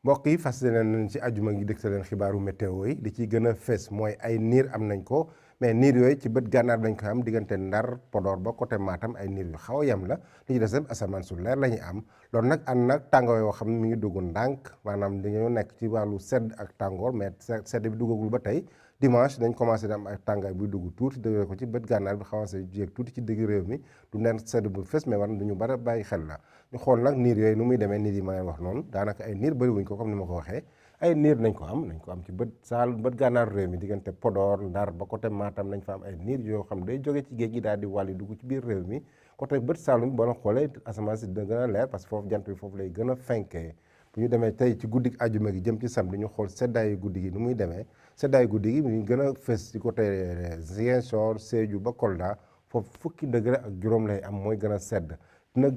mbokk yi fas yéene nañ ci àjjuma gi dégtal leen xibaaru météo yi li ciy gën a fees mooy ay niir am nañ ko mais niir yooyu ci bët gànnaar lañ koy am diggante Ndar Podor ba côté Matam ay niir yu xaw a yem la li ci des yëpp asamaan su leer la ñuy am loolu nag ànd nag tàngoor yoo xam ne mi ngi dugg ndànk maanaam dañoo nekk ci wàllu sedd ak tàngoor mais sedd bi duggagul ba tey dimanche dañ commencé di am ay tàngaay buy dugg tuuti dëgg ko ci bët gànnaar bi xaw a jéeg tuuti ci digg réew mi du nen sedd bu fes mais war duñu bari bàyyi xel la ñu xool nag niir yooyu nu muy demee niir yi ma leen wax noonu daanaka ay niir bëri wuñ ko comme ni ma ko waxee ay niir nañ ko am ci bët gànnaaru réew mi diggante Podor Ndar ba côté Matam nañ fa am ay niir yoo xam day jóge ci géej gi daal di wàlli dugg ci biir réew mi côté bët Saalum boo la xoolee asamaan si dina gën a leer parce que foofu jant bi foofu lay gën a fenkee bu ñu demee tey ci guddi àjjuma gi jëm ci samedi ñu xool seddaayu guddi gi nu muy demee seddaayu guddi gi ñu gën a fës ci côté Ziguinchor Sédhiou ba Kolda foofu fukki degré ak juróom lay am mooy gën a sedd dina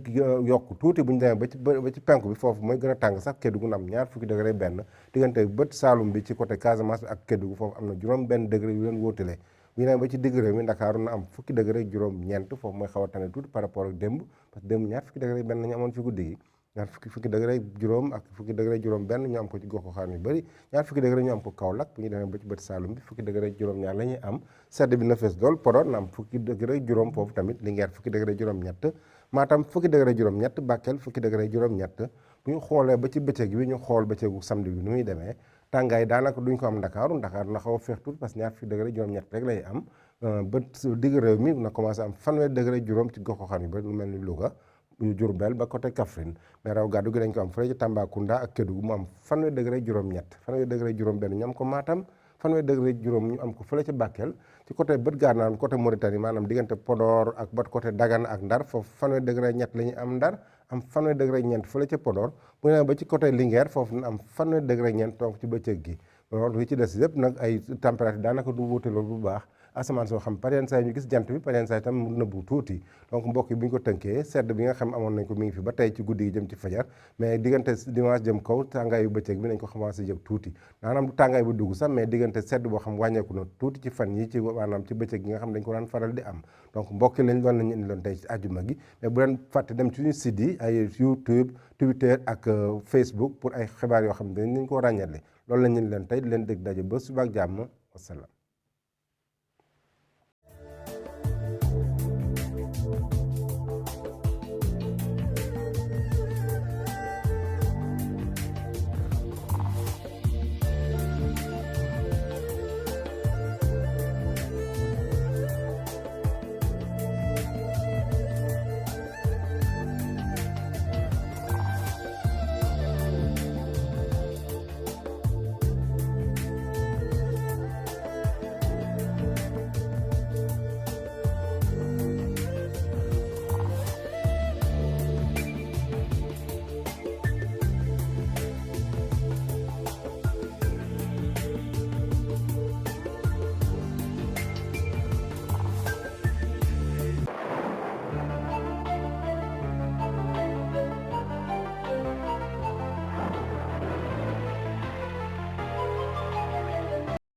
yokk tuuti bu ñu demee ba ci penku bi foofu mooy gën a tàng sax Kédougou na am ñaar fukki degré benn diggante bët Saalum bi ci côté Casamance bi ak Kédougou foofu am na juróom benn degré yu leen wóotale bu ñu demee ba ci digg réew mi Ndakaaru na am fukki degré juróom ñeent foofu mooy xaw a tane tuuti par rapport ak démb parce que démb ñaar fukki degré benn nañu amoon ci guddi gi ñaar fukki degré juróom ak fukki degré juróom benn ñu am ko ci gox-goxaan yu bëri ñaar fukki degré ñu am ko Kaolack bu ñu demee ba ci bët Saalum bi fukki degré juróom ñaar la ñuy am sedd bi na fees dool Podor na am fukki degré juróom foofu tamit Linguère fukki degré juróom ñett Matam fukki degré juróom ñett Bakel fukki degré juróom ñett bu ñu xoolee ba ci bëccëg bi ñu xool bëccëgu samedi bi nu muy demee tàngaay daanaka duñ ko am Ndakaaru na xaw a feex tuuti parce que ñaar fukki degré juróom ñett rek lay am bët digg réew mi na commencé am fanweeri degré juróom ci gox-goxaan yu bëri lu mel ni Louga Diourbel ba côté Kaffrine mais raw gàddu gi dañ ko am fële ci Tambacounda ak Kédougou mu am fanweeri degré juróom ñett fanweeri degré juróom benn ñu am ko Matam fanweeri degré juróom ñu am ko fële ci Bakel ci côté bët gànnaar côté Mauritanie maanaam diggante Podor ak ba côté Dagana ak Ndar foofu fanweeri degré ñett la ñu am Ndar am fanweeri degré ñeent fële ca Podor bu ñu ba ci côté Linguère foofu na am fanweeri degré ñeent donc ci bëccëg gi loolu li ci des yëpp nag ay température daanaka du wuute loolu bu baax asamaan soo xam pareen saa ñu gis jant bi pareen saa itam mu nëbbu tuuti donc mbokk yi bu ñu ko tënkee sedd bi nga xam amoon nañ ko mi ngi fi ba tey ci guddi gi jëm ci fajar mais diggante dimanche jëm kaw tàngaayu bëccëg bi nañ ko commencé jëm tuuti maanaam du tàngaay bu dugg sax mais diggante sedd boo xam wàññeeku na tuuti ci fan yi ci maanaam ci bëccëg gi nga xam dañ ko daan faral di am donc mbokk yi lañ doon lañu indi loon tey ci àjjuma gi mais bu leen fàtte dem ci suñu site yi ay YouTube Twitter ak Facebook pour ay xibaar yoo xam ne dañ ko ràññale loolu lañ leen tey di leen dégg daje ba suba ak jàmm wasalaam